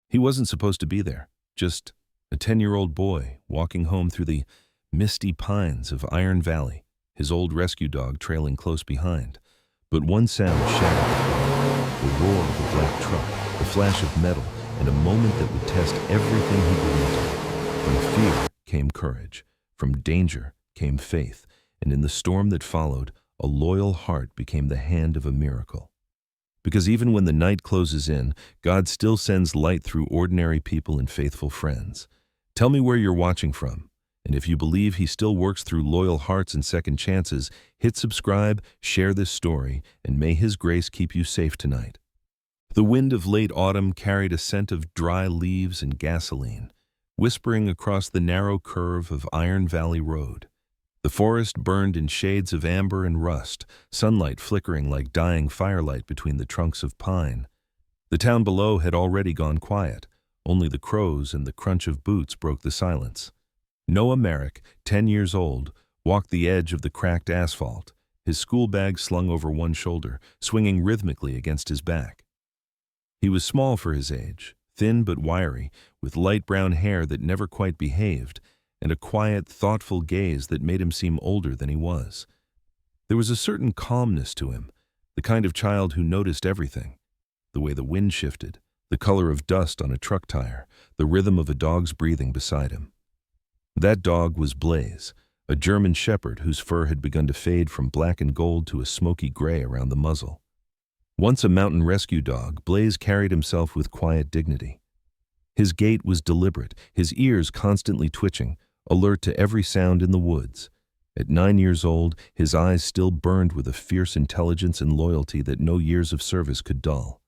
He wasn't supposed to be there, just a 10-year-old boy walking home through the misty pines of Iron Valley, his old rescue dog trailing close behind. But one sound shattered the roar of a black truck, the flash of metal, and a moment that would test everything he believed in. From fear came courage, from danger came faith, and in the storm that followed, a loyal heart became the hand of a miracle. Because even when the night closes in, God still sends light through ordinary people and faithful friends. Tell me where you're watching from, and if you believe He still works through loyal hearts and second chances, hit subscribe, share this story, and may His grace keep you safe tonight. The wind of late autumn carried a scent of dry leaves and gasoline, whispering across the narrow curve of Iron Valley Road. The forest burned in shades of amber and rust, sunlight flickering like dying firelight between the trunks of pine. The town below had already gone quiet. Only the crows and the crunch of boots broke the silence. Noah Merrick, 10 years old, walked the edge of the cracked asphalt, his school bag slung over one shoulder, swinging rhythmically against his back. He was small for his age, thin but wiry, with light brown hair that never quite behaved, and a quiet, thoughtful gaze that made him seem older than he was. There was a certain calmness to him, the kind of child who noticed everything: the way the wind shifted, the color of dust on a truck tire, the rhythm of a dog's breathing beside him. That dog was Blaze, a German shepherd whose fur had begun to fade from black and gold to a smoky gray around the muzzle. Once a mountain rescue dog, Blaze carried himself with quiet dignity. His gait was deliberate, his ears constantly twitching, alert to every sound in the woods. At 9 years old, his eyes still burned with a fierce intelligence and loyalty that no years of service could dull.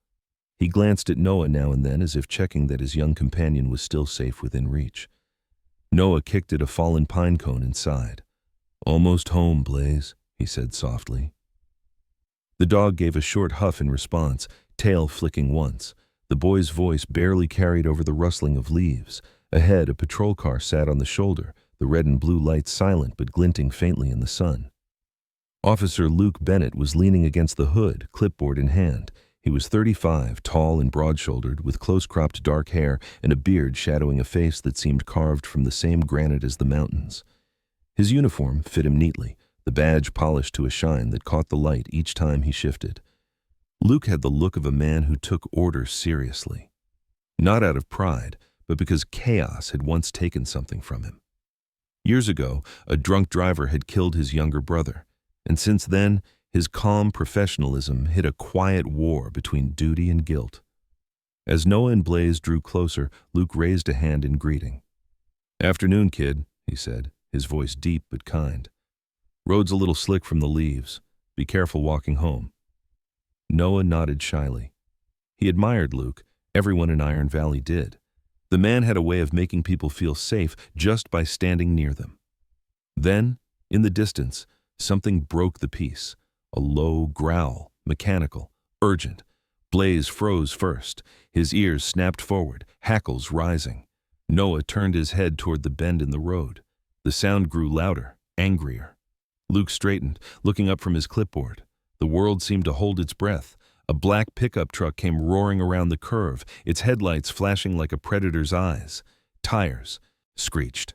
He glanced at Noah now and then as if checking that his young companion was still safe within reach. Noah kicked at a fallen pine cone and sighed. "Almost home, Blaze," he said softly. The dog gave a short huff in response, tail flicking once. The boy's voice barely carried over the rustling of leaves. Ahead, a patrol car sat on the shoulder, the red and blue lights silent but glinting faintly in the sun. Officer Luke Bennett was leaning against the hood, clipboard in hand. He was 35, tall and broad-shouldered, with close-cropped dark hair and a beard shadowing a face that seemed carved from the same granite as the mountains. His uniform fit him neatly, the badge polished to a shine that caught the light each time he shifted. Luke had the look of a man who took orders seriously. Not out of pride, but because chaos had once taken something from him. Years ago, a drunk driver had killed his younger brother, and since then, his calm professionalism hid a quiet war between duty and guilt. As Noah and Blaze drew closer, Luke raised a hand in greeting. "Afternoon, kid," he said, his voice deep but kind. "Road's a little slick from the leaves. Be careful walking home." Noah nodded shyly. He admired Luke. Everyone in Iron Valley did. The man had a way of making people feel safe just by standing near them. Then, in the distance, something broke the peace. A low growl, mechanical, urgent. Blaze froze first. His ears snapped forward, hackles rising. Noah turned his head toward the bend in the road. The sound grew louder, angrier. Luke straightened, looking up from his clipboard. The world seemed to hold its breath. A black pickup truck came roaring around the curve, its headlights flashing like a predator's eyes. Tires screeched.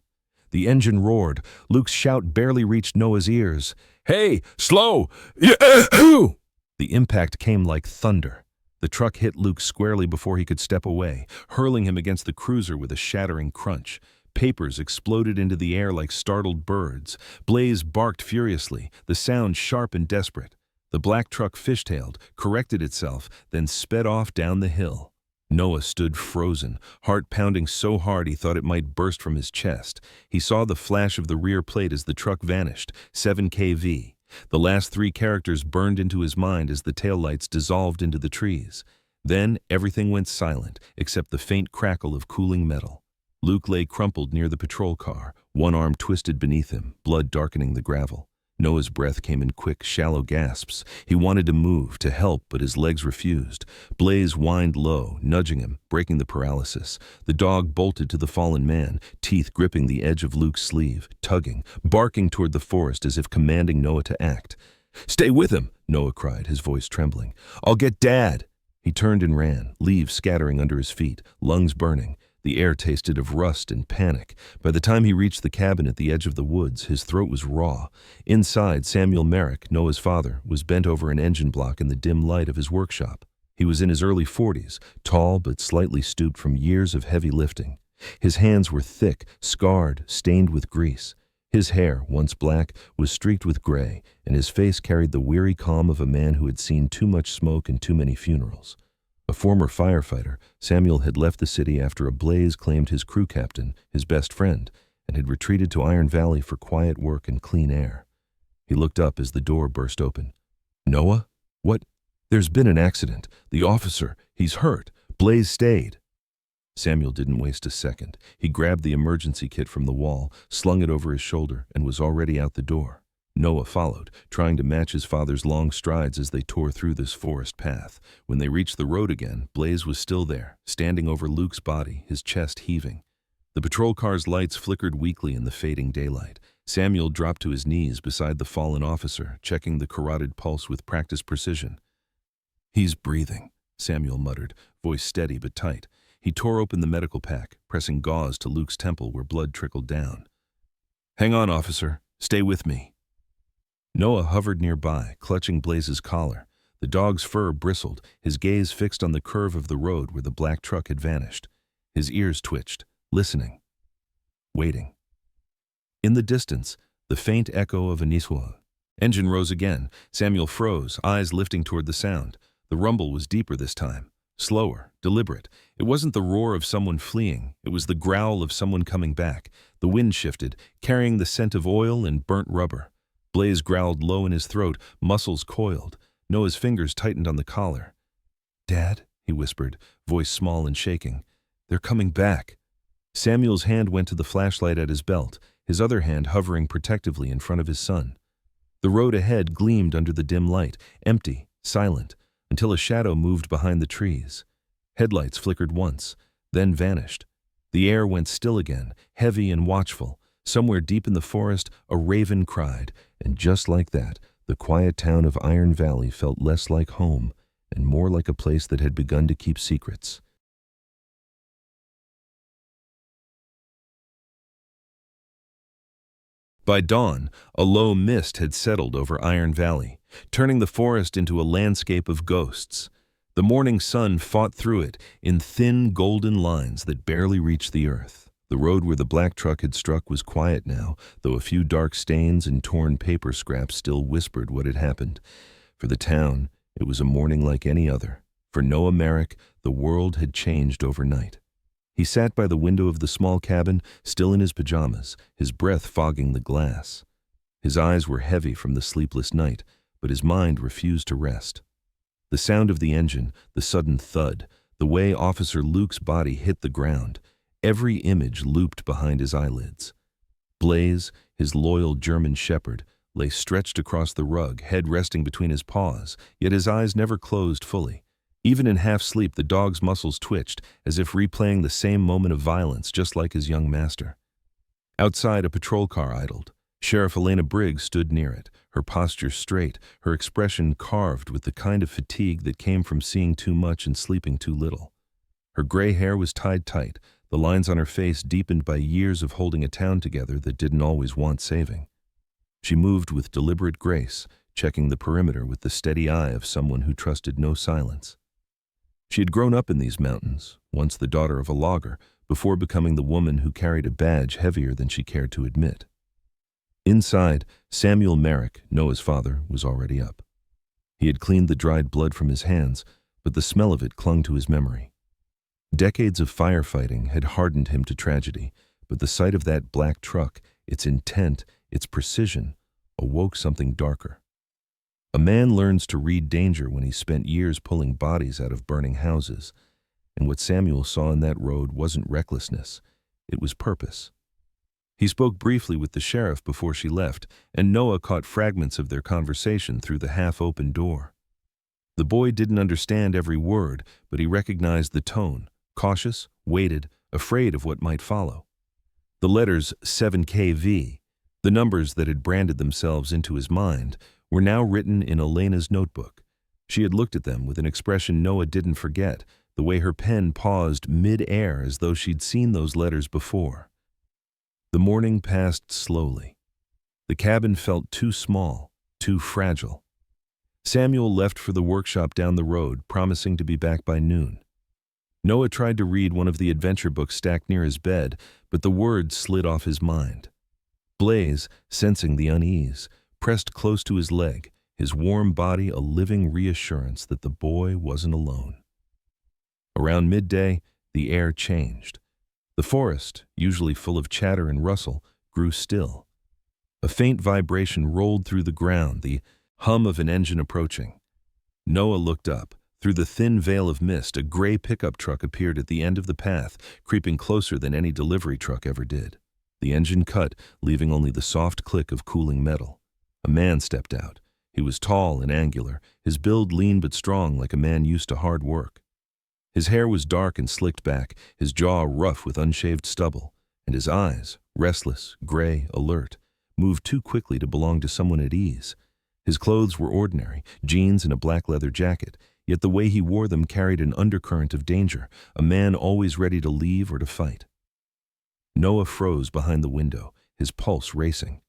The engine roared. Luke's shout barely reached Noah's ears. "Hey, slow! The impact came like thunder. The truck hit Luke squarely before he could step away, hurling him against the cruiser with a shattering crunch. Papers exploded into the air like startled birds. Blaze barked furiously, the sound sharp and desperate. The black truck fishtailed, corrected itself, then sped off down the hill. Noah stood frozen, heart pounding so hard he thought it might burst from his chest. He saw the flash of the rear plate as the truck vanished, 7KV. The last 3 characters burned into his mind as the taillights dissolved into the trees. Then everything went silent, except the faint crackle of cooling metal. Luke lay crumpled near the patrol car, one arm twisted beneath him, blood darkening the gravel. Noah's breath came in quick, shallow gasps. He wanted to move, to help, but his legs refused. Blaze whined low, nudging him, breaking the paralysis. The dog bolted to the fallen man, teeth gripping the edge of Luke's sleeve, tugging, barking toward the forest as if commanding Noah to act. "Stay with him," Noah cried, his voice trembling. "I'll get Dad." He turned and ran, leaves scattering under his feet, lungs burning. The air tasted of rust and panic. By the time he reached the cabin at the edge of the woods, his throat was raw. Inside, Samuel Merrick, Noah's father, was bent over an engine block in the dim light of his workshop. He was in his early 40s, tall but slightly stooped from years of heavy lifting. His hands were thick, scarred, stained with grease. His hair, once black, was streaked with gray, and his face carried the weary calm of a man who had seen too much smoke and too many funerals. A former firefighter, Samuel had left the city after a blaze claimed his crew captain, his best friend, and had retreated to Iron Valley for quiet work and clean air. He looked up as the door burst open. "Noah? What? There's been an accident. The officer, he's hurt. Blaze stayed." Samuel didn't waste a second. He grabbed the emergency kit from the wall, slung it over his shoulder, and was already out the door. Noah followed, trying to match his father's long strides as they tore through this forest path. When they reached the road again, Blaze was still there, standing over Luke's body, his chest heaving. The patrol car's lights flickered weakly in the fading daylight. Samuel dropped to his knees beside the fallen officer, checking the carotid pulse with practiced precision. "He's breathing," Samuel muttered, voice steady but tight. He tore open the medical pack, pressing gauze to Luke's temple where blood trickled down. "Hang on, officer. Stay with me." Noah hovered nearby, clutching Blaze's collar. The dog's fur bristled, his gaze fixed on the curve of the road where the black truck had vanished. His ears twitched, listening, waiting. In the distance, the faint echo of a Niswa. Engine rose again. Samuel froze, eyes lifting toward the sound. The rumble was deeper this time, slower, deliberate. It wasn't the roar of someone fleeing. It was the growl of someone coming back. The wind shifted, carrying the scent of oil and burnt rubber. Blaze growled low in his throat, muscles coiled. Noah's fingers tightened on the collar. "Dad," he whispered, voice small and shaking. "They're coming back." Samuel's hand went to the flashlight at his belt, his other hand hovering protectively in front of his son. The road ahead gleamed under the dim light, empty, silent, until a shadow moved behind the trees. Headlights flickered once, then vanished. The air went still again, heavy and watchful. Somewhere deep in the forest, a raven cried, and just like that, the quiet town of Iron Valley felt less like home and more like a place that had begun to keep secrets. By dawn, a low mist had settled over Iron Valley, turning the forest into a landscape of ghosts. The morning sun fought through it in thin golden lines that barely reached the earth. The road where the black truck had struck was quiet now, though a few dark stains and torn paper scraps still whispered what had happened. For the town, it was a morning like any other. For Noah Merrick, the world had changed overnight. He sat by the window of the small cabin, still in his pajamas, his breath fogging the glass. His eyes were heavy from the sleepless night, but his mind refused to rest. The sound of the engine, the sudden thud, the way Officer Luke's body hit the ground, every image looped behind his eyelids. Blaze, his loyal German shepherd, lay stretched across the rug, head resting between his paws, yet his eyes never closed fully. Even in half-sleep, the dog's muscles twitched, as if replaying the same moment of violence, just like his young master. Outside, a patrol car idled. Sheriff Elena Briggs stood near it, her posture straight, her expression carved with the kind of fatigue that came from seeing too much and sleeping too little. Her gray hair was tied tight, the lines on her face deepened by years of holding a town together that didn't always want saving. She moved with deliberate grace, checking the perimeter with the steady eye of someone who trusted no silence. She had grown up in these mountains, once the daughter of a logger, before becoming the woman who carried a badge heavier than she cared to admit. Inside, Samuel Merrick, Noah's father, was already up. He had cleaned the dried blood from his hands, but the smell of it clung to his memory. Decades of firefighting had hardened him to tragedy, but the sight of that black truck, its intent, its precision, awoke something darker. A man learns to read danger when he spent years pulling bodies out of burning houses, and what Samuel saw in that road wasn't recklessness, it was purpose. He spoke briefly with the sheriff before she left, and Noah caught fragments of their conversation through the half-open door. The boy didn't understand every word, but he recognized the tone, cautious, weighted, afraid of what might follow. The letters 7KV, the numbers that had branded themselves into his mind, were now written in Elena's notebook. She had looked at them with an expression Noah didn't forget, the way her pen paused mid-air as though she'd seen those letters before. The morning passed slowly. The cabin felt too small, too fragile. Samuel left for the workshop down the road, promising to be back by noon. Noah tried to read one of the adventure books stacked near his bed, but the words slid off his mind. Blaze, sensing the unease, pressed close to his leg, his warm body a living reassurance that the boy wasn't alone. Around midday, the air changed. The forest, usually full of chatter and rustle, grew still. A faint vibration rolled through the ground, the hum of an engine approaching. Noah looked up. Through the thin veil of mist, a gray pickup truck appeared at the end of the path, creeping closer than any delivery truck ever did. The engine cut, leaving only the soft click of cooling metal. A man stepped out. He was tall and angular, his build lean but strong like a man used to hard work. His hair was dark and slicked back, his jaw rough with unshaved stubble, and his eyes, restless, gray, alert, moved too quickly to belong to someone at ease. His clothes were ordinary, jeans and a black leather jacket, yet the way he wore them carried an undercurrent of danger, a man always ready to leave or to fight. Noah froze behind the window, his pulse racing.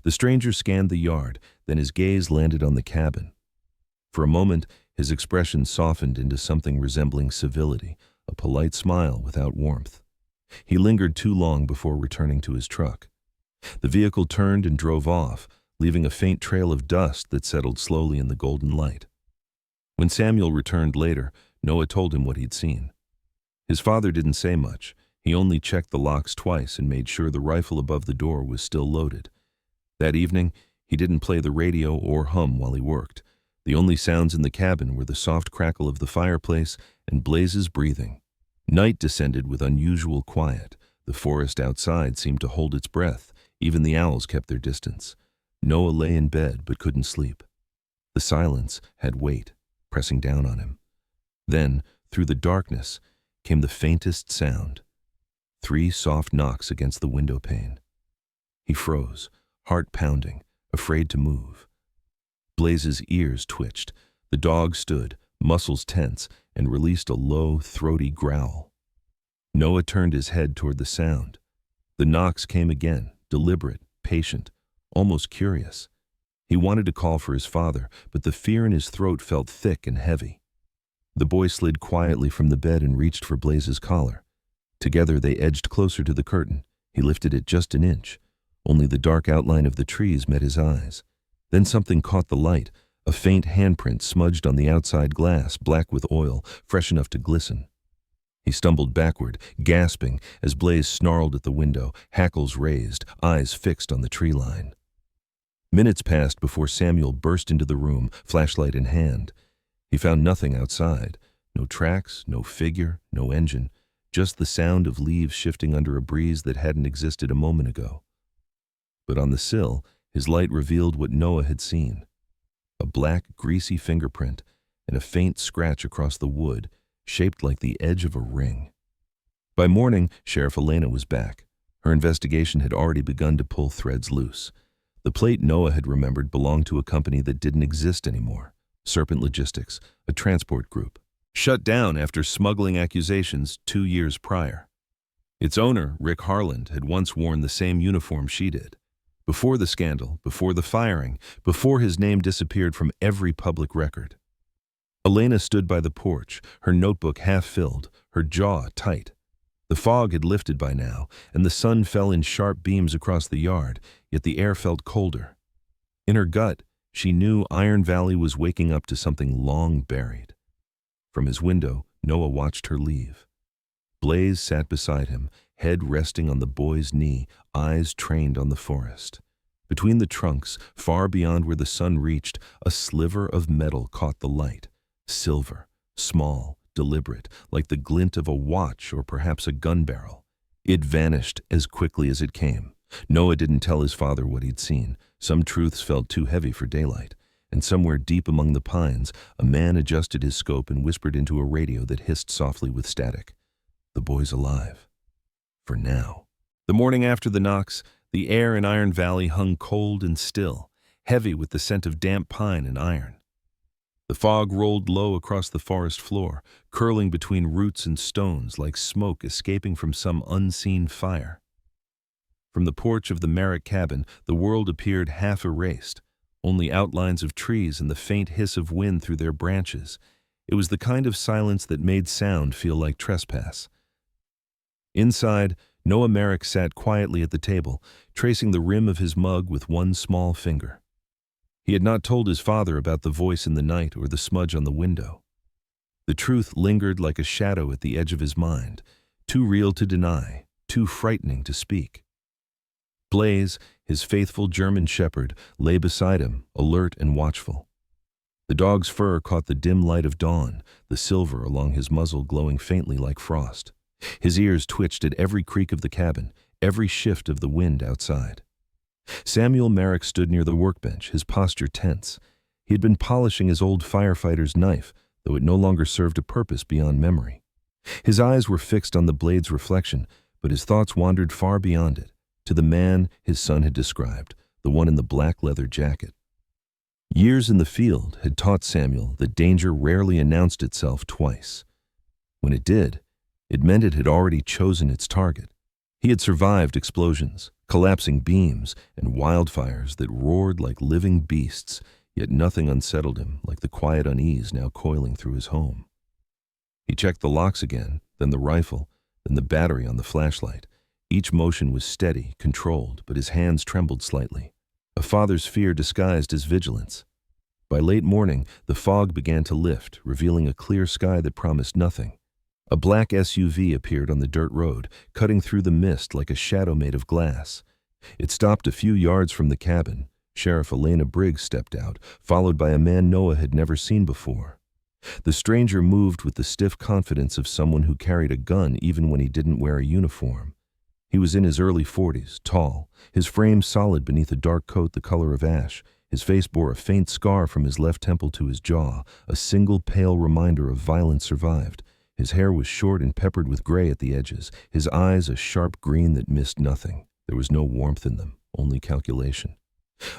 The stranger scanned the yard, then his gaze landed on the cabin. For a moment, his expression softened into something resembling civility, a polite smile without warmth. He lingered too long before returning to his truck. The vehicle turned and drove off, leaving a faint trail of dust that settled slowly in the golden light. When Samuel returned later, Noah told him what he'd seen. His father didn't say much. He only checked the locks twice and made sure the rifle above the door was still loaded. That evening, he didn't play the radio or hum while he worked. The only sounds in the cabin were the soft crackle of the fireplace and Blaze's breathing. Night descended with unusual quiet. The forest outside seemed to hold its breath. Even the owls kept their distance. Noah lay in bed but couldn't sleep. The silence had weight, pressing down on him. Then, through the darkness, came the faintest sound. 3 soft knocks against the window pane. He froze, heart pounding, afraid to move. Blaze's ears twitched. The dog stood, muscles tense, and released a low, throaty growl. Noah turned his head toward the sound. The knocks came again, deliberate, patient, almost curious. He wanted to call for his father, but the fear in his throat felt thick and heavy. The boy slid quietly from the bed and reached for Blaze's collar. Together they edged closer to the curtain. He lifted it just an inch. Only the dark outline of the trees met his eyes. Then something caught the light, a faint handprint smudged on the outside glass, black with oil, fresh enough to glisten. He stumbled backward, gasping, as Blaze snarled at the window, hackles raised, eyes fixed on the tree line. Minutes passed before Samuel burst into the room, flashlight in hand. He found nothing outside. No tracks, no figure, no engine, just the sound of leaves shifting under a breeze that hadn't existed a moment ago. But on the sill, his light revealed what Noah had seen. A black, greasy fingerprint and a faint scratch across the wood, shaped like the edge of a ring. By morning, Sheriff Elena was back. Her investigation had already begun to pull threads loose. The plate Noah had remembered belonged to a company that didn't exist anymore, Serpent Logistics, a transport group, shut down after smuggling accusations 2 years prior. Its owner, Rick Harland, had once worn the same uniform she did. Before the scandal, before the firing, before his name disappeared from every public record. Elena stood by the porch, her notebook half filled, her jaw tight. The fog had lifted by now, and the sun fell in sharp beams across the yard, yet the air felt colder. In her gut, she knew Iron Valley was waking up to something long buried. From his window, Noah watched her leave. Blaze sat beside him, head resting on the boy's knee, eyes trained on the forest. Between the trunks, far beyond where the sun reached, a sliver of metal caught the light. Silver, small, deliberate, like the glint of a watch or perhaps a gun barrel. It vanished as quickly as it came. Noah didn't tell his father what he'd seen. Some truths felt too heavy for daylight. And somewhere deep among the pines, a man adjusted his scope and whispered into a radio that hissed softly with static. The boy's alive. For now. The morning after the knocks, the air in Iron Valley hung cold and still, heavy with the scent of damp pine and iron. The fog rolled low across the forest floor, curling between roots and stones like smoke escaping from some unseen fire. From the porch of the Merrick cabin, the world appeared half erased, only outlines of trees and the faint hiss of wind through their branches. It was the kind of silence that made sound feel like trespass. Inside, Noah Merrick sat quietly at the table, tracing the rim of his mug with one small finger. He had not told his father about the voice in the night or the smudge on the window. The truth lingered like a shadow at the edge of his mind, too real to deny, too frightening to speak. Blaze, his faithful German shepherd, lay beside him, alert and watchful. The dog's fur caught the dim light of dawn, the silver along his muzzle glowing faintly like frost. His ears twitched at every creak of the cabin, every shift of the wind outside. Samuel Merrick stood near the workbench, his posture tense. He had been polishing his old firefighter's knife, though it no longer served a purpose beyond memory. His eyes were fixed on the blade's reflection, but his thoughts wandered far beyond it, to the man his son had described, the one in the black leather jacket. Years in the field had taught Samuel that danger rarely announced itself twice. When it did, it meant it had already chosen its target. He had survived explosions, collapsing beams, and wildfires that roared like living beasts, yet nothing unsettled him like the quiet unease now coiling through his home. He checked the locks again, then the rifle, then the battery on the flashlight. Each motion was steady, controlled, but his hands trembled slightly. A father's fear disguised his vigilance. By late morning, the fog began to lift, revealing a clear sky that promised nothing. A black SUV appeared on the dirt road, cutting through the mist like a shadow made of glass. It stopped a few yards from the cabin. Sheriff Elena Briggs stepped out, followed by a man Noah had never seen before. The stranger moved with the stiff confidence of someone who carried a gun even when he didn't wear a uniform. He was in his early 40s, tall, his frame solid beneath a dark coat the color of ash. His face bore a faint scar from his left temple to his jaw, a single pale reminder of violence survived. His hair was short and peppered with gray at the edges, his eyes a sharp green that missed nothing. There was no warmth in them, only calculation.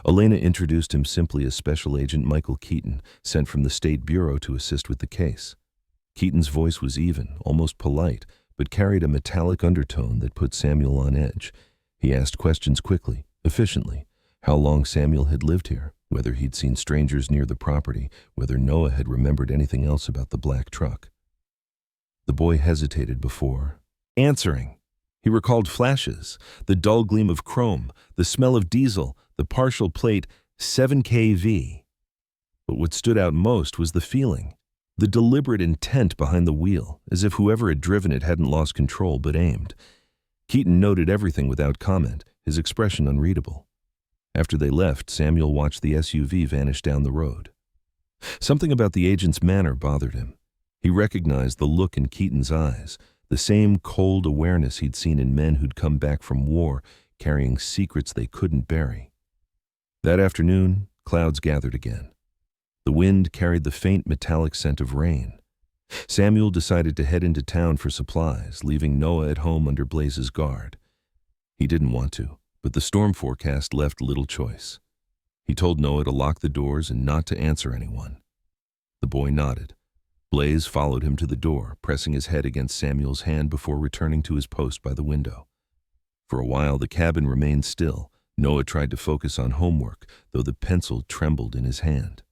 Elena introduced him simply as Special Agent Michael Keaton, sent from the State Bureau to assist with the case. Keaton's voice was even, almost polite, but carried a metallic undertone that put Samuel on edge. He asked questions quickly, efficiently. How long Samuel had lived here, whether he'd seen strangers near the property, whether Noah had remembered anything else about the black truck. The boy hesitated before answering. He recalled flashes, the dull gleam of chrome, the smell of diesel, the partial plate 7KV. But what stood out most was the feeling, the deliberate intent behind the wheel, as if whoever had driven it hadn't lost control but aimed. Keaton noted everything without comment, his expression unreadable. After they left, Samuel watched the SUV vanish down the road. Something about the agent's manner bothered him. He recognized the look in Keaton's eyes, the same cold awareness he'd seen in men who'd come back from war carrying secrets they couldn't bury. That afternoon, clouds gathered again. The wind carried the faint metallic scent of rain. Samuel decided to head into town for supplies, leaving Noah at home under Blaze's guard. He didn't want to, but the storm forecast left little choice. He told Noah to lock the doors and not to answer anyone. The boy nodded. Blaze followed him to the door, pressing his head against Samuel's hand before returning to his post by the window. For a while, the cabin remained still. Noah tried to focus on homework, though the pencil trembled in his hand.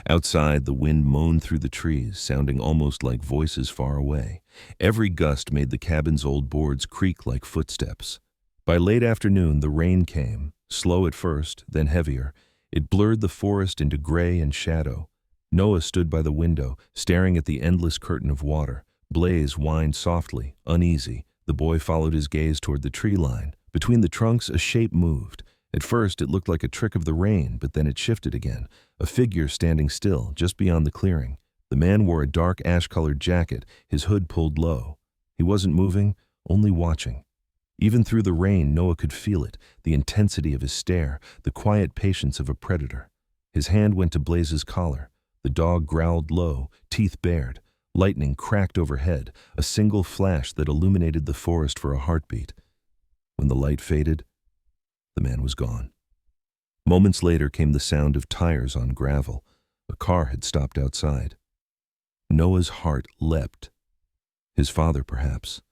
Outside, the wind moaned through the trees, sounding almost like voices far away. Every gust made the cabin's old boards creak like footsteps. By late afternoon, the rain came, slow at first, then heavier. It blurred the forest into gray and shadow. Noah stood by the window, staring at the endless curtain of water. Blaze whined softly, uneasy. The boy followed his gaze toward the tree line. Between the trunks, a shape moved. At first, it looked like a trick of the rain, but then it shifted again. A figure standing still, just beyond the clearing. The man wore a dark ash-colored jacket, his hood pulled low. He wasn't moving, only watching. Even through the rain, Noah could feel it, the intensity of his stare, the quiet patience of a predator. His hand went to Blaze's collar. The dog growled low, teeth bared. Lightning cracked overhead, a single flash that illuminated the forest for a heartbeat. When the light faded, the man was gone. Moments later came the sound of tires on gravel, A car had stopped outside. Noah's heart leapt. His father, perhaps.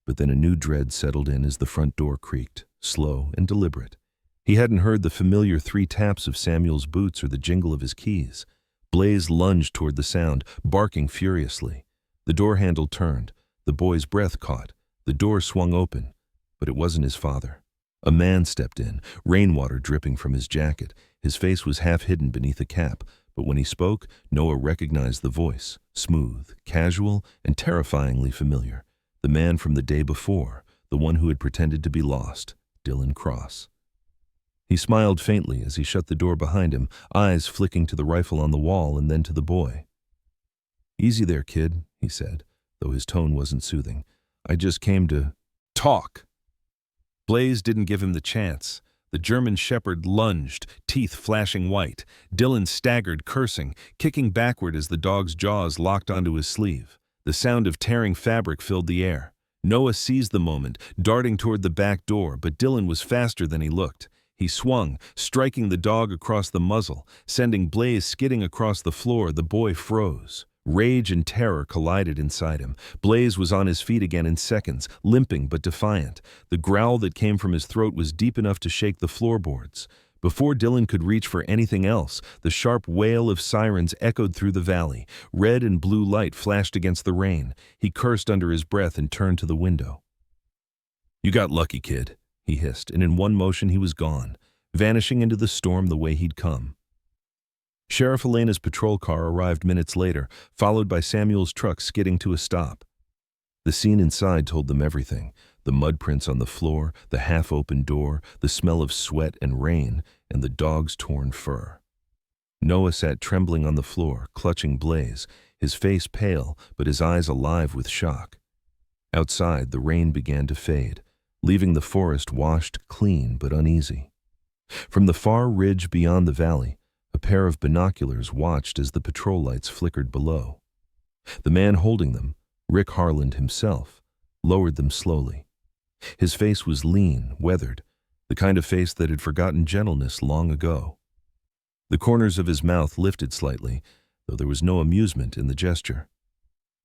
But then a new dread settled in as the front door creaked, slow and deliberate. He hadn't heard the familiar 3 taps of Samuel's boots or the jingle of his keys. Blaze lunged toward the sound, barking furiously. The door handle turned. The boy's breath caught. The door swung open, but it wasn't his father. A man stepped in, rainwater dripping from his jacket. His face was half hidden beneath a cap, but when he spoke, Noah recognized the voice, smooth, casual, and terrifyingly familiar. The man from the day before, the one who had pretended to be lost, Dylan Cross. He smiled faintly as he shut the door behind him, eyes flicking to the rifle on the wall and then to the boy. "Easy there, kid," he said, though his tone wasn't soothing. "I just came to talk." Blaze didn't give him the chance. The German shepherd lunged, teeth flashing white. Dylan staggered, cursing, kicking backward as the dog's jaws locked onto his sleeve. The sound of tearing fabric filled the air. Noah seized the moment, darting toward the back door, but Dylan was faster than he looked. He swung, striking the dog across the muzzle, sending Blaze skidding across the floor. The boy froze. Rage and terror collided inside him. Blaze was on his feet again in seconds, limping but defiant. The growl that came from his throat was deep enough to shake the floorboards. Before Dylan could reach for anything else, the sharp wail of sirens echoed through the valley. Red and blue light flashed against the rain. He cursed under his breath and turned to the window. "You got lucky, kid," he hissed, and in one motion he was gone, vanishing into the storm the way he'd come. Sheriff Elena's patrol car arrived minutes later, followed by Samuel's truck skidding to a stop. The scene inside told them everything. The mud prints on the floor, the half-open door, the smell of sweat and rain, and the dog's torn fur. Noah sat trembling on the floor, clutching Blaze, his face pale, but his eyes alive with shock. Outside, the rain began to fade, leaving the forest washed clean but uneasy. From the far ridge beyond the valley, a pair of binoculars watched as the patrol lights flickered below. The man holding them, Rick Harland himself, lowered them slowly. His face was lean, weathered, the kind of face that had forgotten gentleness long ago. The corners of his mouth lifted slightly, though there was no amusement in the gesture.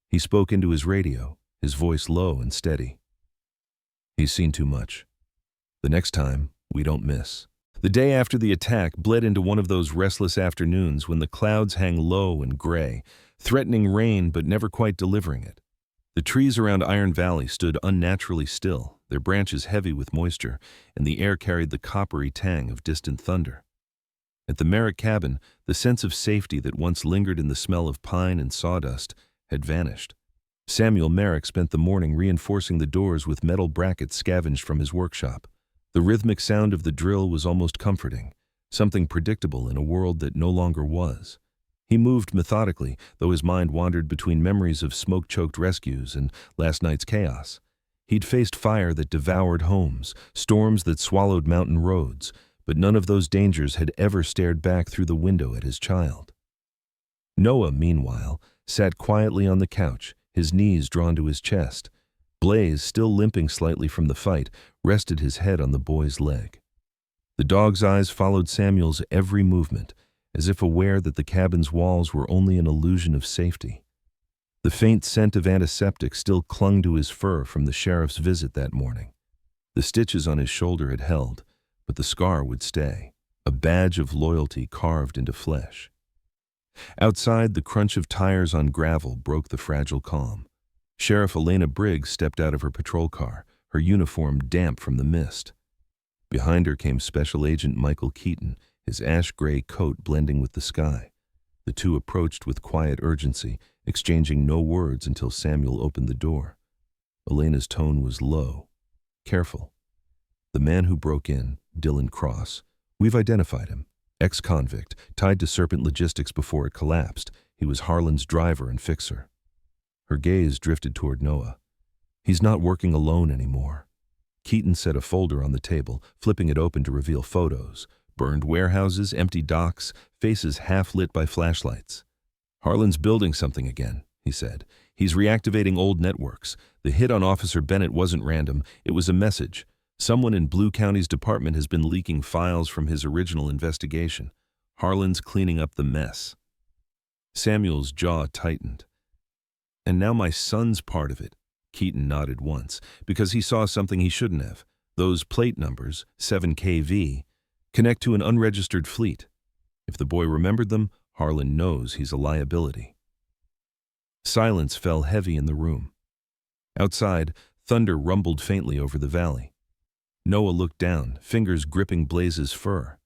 He spoke into his radio, his voice low and steady. "He's seen too much. The next time, we don't miss." The day after the attack bled into one of those restless afternoons when the clouds hang low and gray, threatening rain but never quite delivering it. The trees around Iron Valley stood unnaturally still, their branches heavy with moisture, and the air carried the coppery tang of distant thunder. At the Merrick cabin, the sense of safety that once lingered in the smell of pine and sawdust had vanished. Samuel Merrick spent the morning reinforcing the doors with metal brackets scavenged from his workshop. The rhythmic sound of the drill was almost comforting, something predictable in a world that no longer was. He moved methodically, though his mind wandered between memories of smoke-choked rescues and last night's chaos. He'd faced fire that devoured homes, storms that swallowed mountain roads, but none of those dangers had ever stared back through the window at his child. Noah, meanwhile, sat quietly on the couch, his knees drawn to his chest. Blaze, still limping slightly from the fight, rested his head on the boy's leg. The dog's eyes followed Samuel's every movement, as if aware that the cabin's walls were only an illusion of safety. The faint scent of antiseptic still clung to his fur from the sheriff's visit that morning. The stitches on his shoulder had held, but the scar would stay, a badge of loyalty carved into flesh. Outside, the crunch of tires on gravel broke the fragile calm. Sheriff Elena Briggs stepped out of her patrol car, her uniform damp from the mist. Behind her came Special Agent Michael Keaton, his ash-gray coat blending with the sky. The two approached with quiet urgency, exchanging no words until Samuel opened the door. Elena's tone was low, careful. "The man who broke in, Dylan Cross, we've identified him. Ex-convict, tied to Serpent Logistics before it collapsed. He was Harlan's driver and fixer." Her gaze drifted toward Noah. "He's not working alone anymore." Keaton set a folder on the table, flipping it open to reveal photos. Burned warehouses, empty docks, faces half-lit by flashlights. "Harlan's building something again," he said. "He's reactivating old networks. The hit on Officer Bennett wasn't random. It was a message. Someone in Blue County's department has been leaking files from his original investigation. Harlan's cleaning up the mess." Samuel's jaw tightened. And now my son's part of it. Keaton nodded once, because he saw something he shouldn't have. Those plate numbers, 7KV, connect to an unregistered fleet. If the boy remembered them, Harlan knows he's a liability. Silence fell heavy in the room. Outside, thunder rumbled faintly over the valley. Noah looked down, fingers gripping Blaze's fur.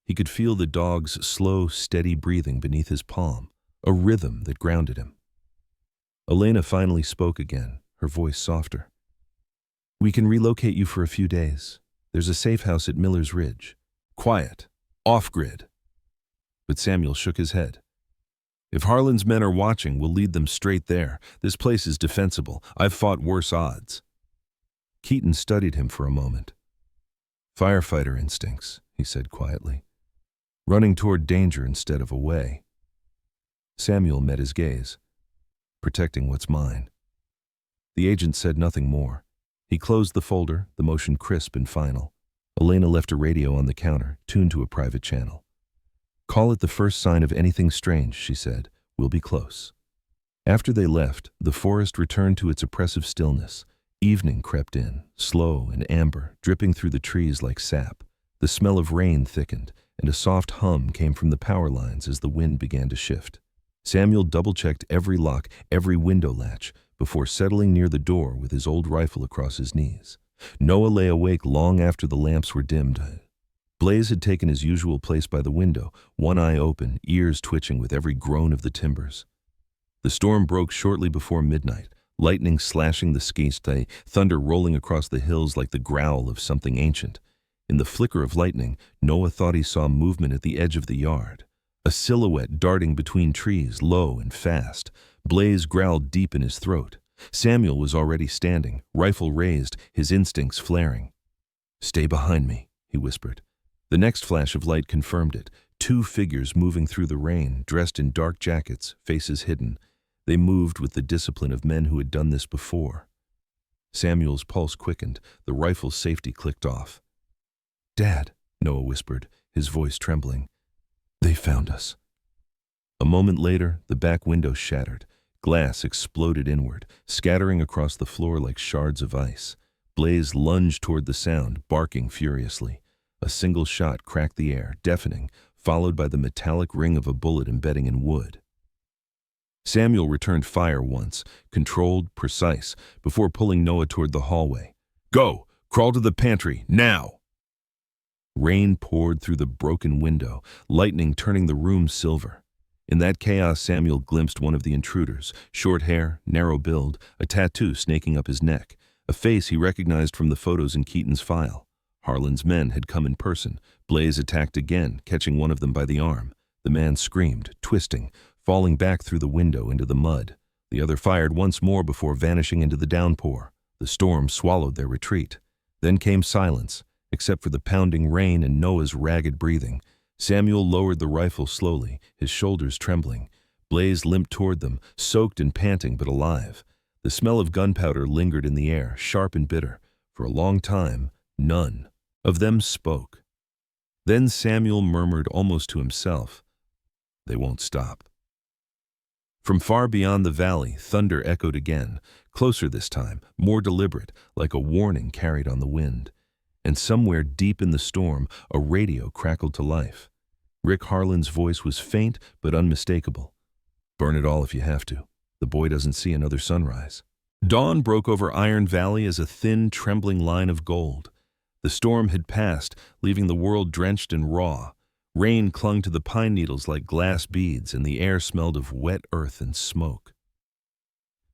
He could feel the dog's slow, steady breathing beneath his palm, a rhythm that grounded him. Elena finally spoke again, her voice softer. "We can relocate you for a few days. There's a safe house at Miller's Ridge. Quiet. Off-grid." But Samuel shook his head. "If Harlan's men are watching, we'll lead them straight there. This place is defensible. I've fought worse odds." Keaton studied him for a moment. "Firefighter instincts," he said quietly. "Running toward danger instead of away." Samuel met his gaze. "Protecting what's mine." The agent said nothing more. He closed the folder, the motion crisp and final. Elena left a radio on the counter, tuned to a private channel. "Call it the first sign of anything strange," she said. "We'll be close." After they left, the forest returned to its oppressive stillness. Evening crept in, slow and amber, dripping through the trees like sap. The smell of rain thickened, and a soft hum came from the power lines as the wind began to shift. Samuel double-checked every lock, every window latch, before settling near the door with his old rifle across his knees. Noah lay awake long after the lamps were dimmed. Blaze had taken his usual place by the window, one eye open, ears twitching with every groan of the timbers. The storm broke shortly before midnight, lightning slashing the sky, thunder rolling across the hills like the growl of something ancient. In the flicker of lightning, Noah thought he saw movement at the edge of the yard. A silhouette darting between trees, low and fast. Blaze growled deep in his throat. Samuel was already standing, rifle raised, his instincts flaring. "Stay behind me," he whispered. The next flash of light confirmed it. Two figures moving through the rain, dressed in dark jackets, faces hidden. They moved with the discipline of men who had done this before. Samuel's pulse quickened, the rifle's safety clicked off. "Dad," Noah whispered, his voice trembling. "They found us." A moment later, the back window shattered. Glass exploded inward, scattering across the floor like shards of ice. Blaze lunged toward the sound, barking furiously. A single shot cracked the air, deafening, followed by the metallic ring of a bullet embedding in wood. Samuel returned fire once, controlled, precise, before pulling Noah toward the hallway. "Go! Crawl to the pantry, now!" Rain poured through the broken window, lightning turning the room silver. In that chaos, Samuel glimpsed one of the intruders, short hair, narrow build, a tattoo snaking up his neck, a face he recognized from the photos in Keaton's file. Harlan's men had come in person. Blaze attacked again, catching one of them by the arm. The man screamed, twisting, falling back through the window into the mud. The other fired once more before vanishing into the downpour. The storm swallowed their retreat. Then came silence, except for the pounding rain and Noah's ragged breathing. Samuel lowered the rifle slowly, his shoulders trembling. Blaze limped toward them, soaked and panting but alive. The smell of gunpowder lingered in the air, sharp and bitter. For a long time, none of them spoke. Then Samuel murmured almost to himself, "They won't stop." From far beyond the valley, thunder echoed again, closer this time, more deliberate, like a warning carried on the wind. And somewhere deep in the storm, a radio crackled to life. Rick Harlan's voice was faint but unmistakable. "Burn it all if you have to. The boy doesn't see another sunrise." Dawn broke over Iron Valley as a thin, trembling line of gold. The storm had passed, leaving the world drenched and raw. Rain clung to the pine needles like glass beads, and the air smelled of wet earth and smoke.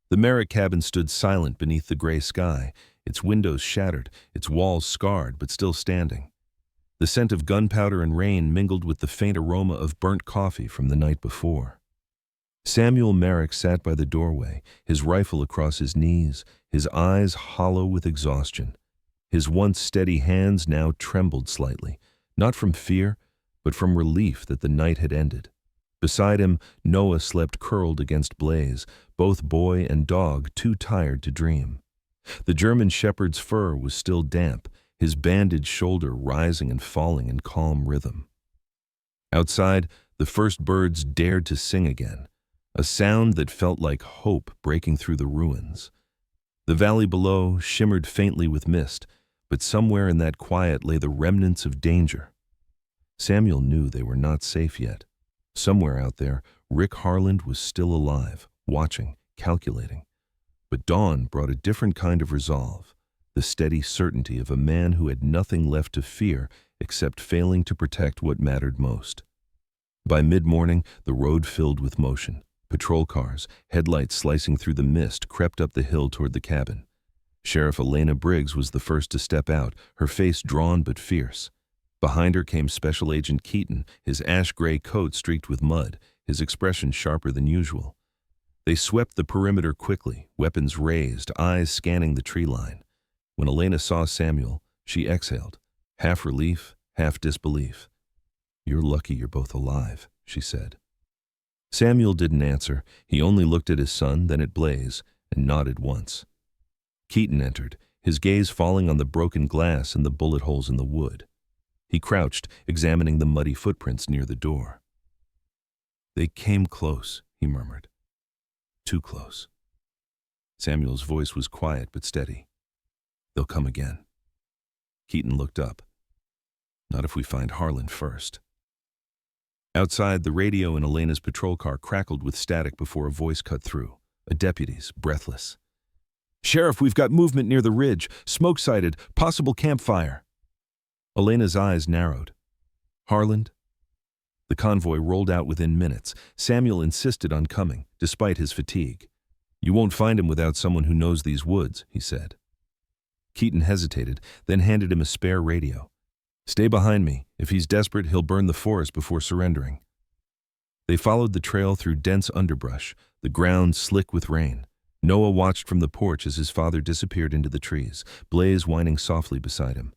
The Merrick cabin stood silent beneath the gray sky, its windows shattered, its walls scarred but still standing. The scent of gunpowder and rain mingled with the faint aroma of burnt coffee from the night before. Samuel Merrick sat by the doorway, his rifle across his knees, his eyes hollow with exhaustion. His once steady hands now trembled slightly, not from fear, but from relief that the night had ended. Beside him, Noah slept curled against Blaze, both boy and dog too tired to dream. The German shepherd's fur was still damp, his bandaged shoulder rising and falling in calm rhythm. Outside, The first birds dared to sing again, a sound that felt like hope breaking through the ruins. The valley below shimmered faintly with mist, but somewhere in that quiet lay the remnants of danger. Samuel knew they were not safe yet. Somewhere out there, Rick Harland was still alive, watching, calculating. But dawn brought a different kind of resolve, the steady certainty of a man who had nothing left to fear except failing to protect what mattered most. By mid-morning, the road filled with motion. Patrol cars, headlights slicing through the mist, crept up the hill toward the cabin. Sheriff Elena Briggs was the first to step out, her face drawn but fierce. Behind her came Special Agent Keaton, his ash-gray coat streaked with mud, his expression sharper than usual. They swept the perimeter quickly, weapons raised, eyes scanning the tree line. When Elena saw Samuel, she exhaled, half relief, half disbelief. "You're lucky you're both alive," she said. Samuel didn't answer. He only looked at his son, then at Blaze, and nodded once. Keaton entered, his gaze falling on the broken glass and the bullet holes in the wood. He crouched, examining the muddy footprints near the door. "They came close," he murmured. "Too close." Samuel's voice was quiet but steady. "They'll come again." Keaton looked up. "Not if we find Harlan first." Outside, the radio in Elena's patrol car crackled with static before a voice cut through. A deputy's, breathless. "Sheriff, we've got movement near the ridge. Smoke sighted. Possible campfire." Elena's eyes narrowed. "Harlan?" The convoy rolled out within minutes. Samuel insisted on coming, despite his fatigue. "You won't find him without someone who knows these woods," he said. Keaton hesitated, then handed him a spare radio. "Stay behind me. If he's desperate, he'll burn the forest before surrendering." They followed the trail through dense underbrush, the ground slick with rain. Noah watched from the porch as his father disappeared into the trees, Blaze whining softly beside him.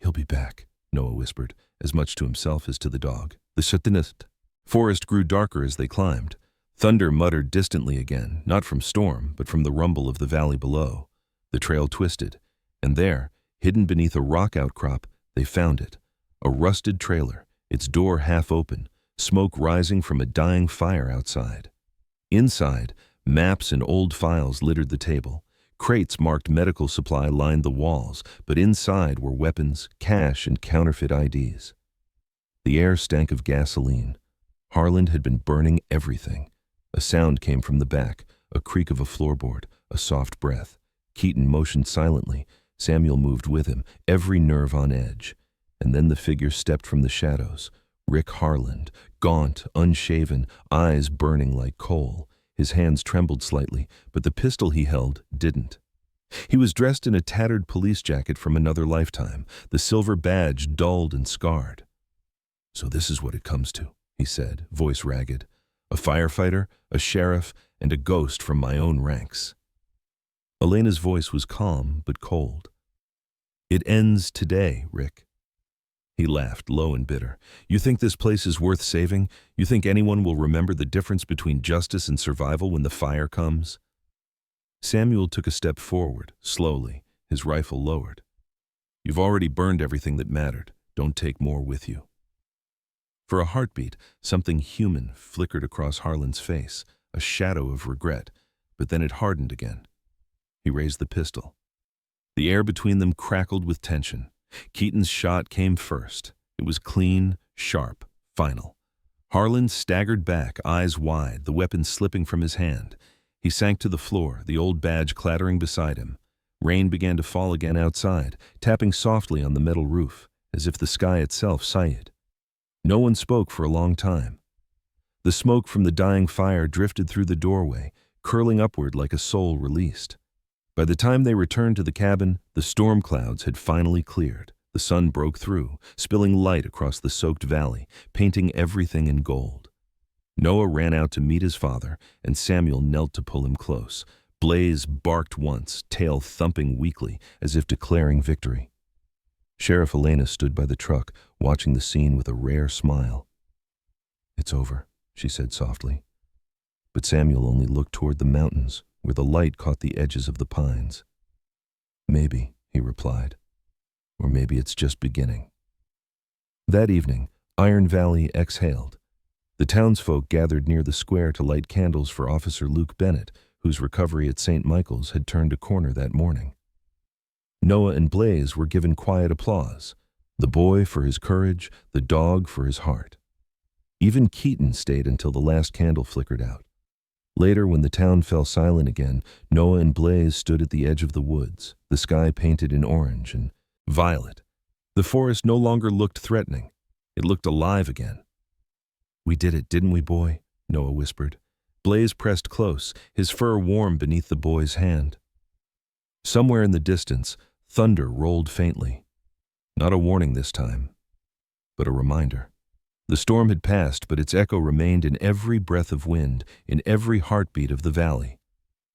"He'll be back," Noah whispered, as much to himself as to the dog. The satanist. Forest grew darker as they climbed. Thunder muttered distantly again, not from storm, but from the rumble of the valley below. The trail twisted, and there, hidden beneath a rock outcrop, they found it. A rusted trailer, its door half open, smoke rising from a dying fire outside. Inside, maps and old files littered the table. Crates marked medical supply lined the walls, but inside were weapons, cash, and counterfeit IDs. The air stank of gasoline. Harland had been burning everything. A sound came from the back, a creak of a floorboard, a soft breath. Keaton motioned silently. Samuel moved with him, every nerve on edge. And then the figure stepped from the shadows. Rick Harland, gaunt, unshaven, eyes burning like coal. His hands trembled slightly, but the pistol he held didn't. He was dressed in a tattered police jacket from another lifetime, the silver badge dulled and scarred. "So this is what it comes to," he said, voice ragged. "A firefighter, a sheriff, and a ghost from my own ranks." Elena's voice was calm but cold. "It ends today, Rick." He laughed, low and bitter. "You think this place is worth saving? You think anyone will remember the difference between justice and survival when the fire comes?" Samuel took a step forward, slowly, his rifle lowered. "You've already burned everything that mattered. Don't take more with you." For a heartbeat, something human flickered across Harlan's face, a shadow of regret, but then it hardened again. He raised the pistol. The air between them crackled with tension. Keaton's shot came first. It was clean, sharp, final. Harlan staggered back, eyes wide, the weapon slipping from his hand. He sank to the floor, the old badge clattering beside him. Rain began to fall again outside, tapping softly on the metal roof, as if the sky itself sighed. No one spoke for a long time. The smoke from the dying fire drifted through the doorway, curling upward like a soul released. By the time they returned to the cabin, the storm clouds had finally cleared. The sun broke through, spilling light across the soaked valley, painting everything in gold. Noah ran out to meet his father, and Samuel knelt to pull him close. Blaze barked once, tail thumping weakly, as if declaring victory. Sheriff Elena stood by the truck, watching the scene with a rare smile. "It's over," she said softly. But Samuel only looked toward the mountains, where the light caught the edges of the pines. "Maybe," he replied. "Or maybe it's just beginning." That evening, Iron Valley exhaled. The townsfolk gathered near the square to light candles for Officer Luke Bennett, whose recovery at St. Michael's had turned a corner that morning. Noah and Blaze were given quiet applause, the boy for his courage, the dog for his heart. Even Keaton stayed until the last candle flickered out. Later, when the town fell silent again, Noah and Blaze stood at the edge of the woods, the sky painted in orange and violet. The forest no longer looked threatening. It looked alive again. "We did it, didn't we, boy?" Noah whispered. Blaze pressed close, his fur warm beneath the boy's hand. Somewhere in the distance, thunder rolled faintly. Not a warning this time, but a reminder. The storm had passed, but its echo remained in every breath of wind, in every heartbeat of the valley.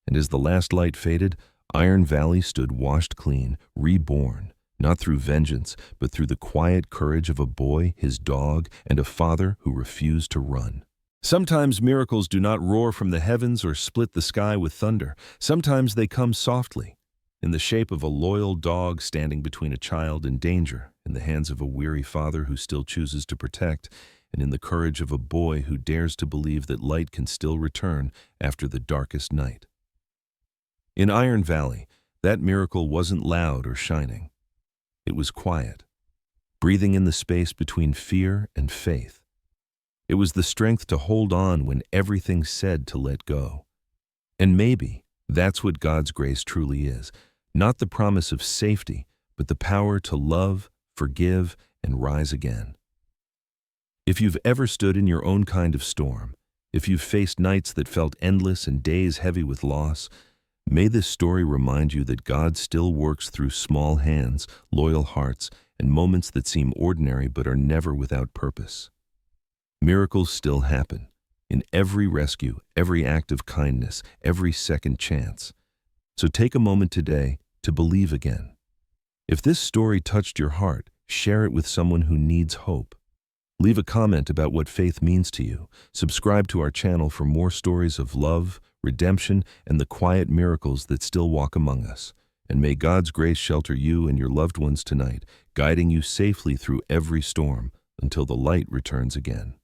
And as the last light faded, Iron Valley stood washed clean, reborn, not through vengeance, but through the quiet courage of a boy, his dog, and a father who refused to run. Sometimes miracles do not roar from the heavens or split the sky with thunder. Sometimes they come softly, in the shape of a loyal dog standing between a child and danger, in the hands of a weary father who still chooses to protect, and in the courage of a boy who dares to believe that light can still return after the darkest night. In Iron Valley, that miracle wasn't loud or shining. It was quiet, breathing in the space between fear and faith. It was the strength to hold on when everything said to let go. And maybe that's what God's grace truly is, not the promise of safety, but the power to love, forgive, and rise again. If you've ever stood in your own kind of storm, if you've faced nights that felt endless and days heavy with loss, may this story remind you that God still works through small hands, loyal hearts, and moments that seem ordinary but are never without purpose. Miracles still happen, in every rescue, every act of kindness, every second chance. So take a moment today to believe again. If this story touched your heart, share it with someone who needs hope. Leave a comment about what faith means to you. Subscribe to our channel for more stories of love, redemption, and the quiet miracles that still walk among us. And may God's grace shelter you and your loved ones tonight, guiding you safely through every storm until the light returns again.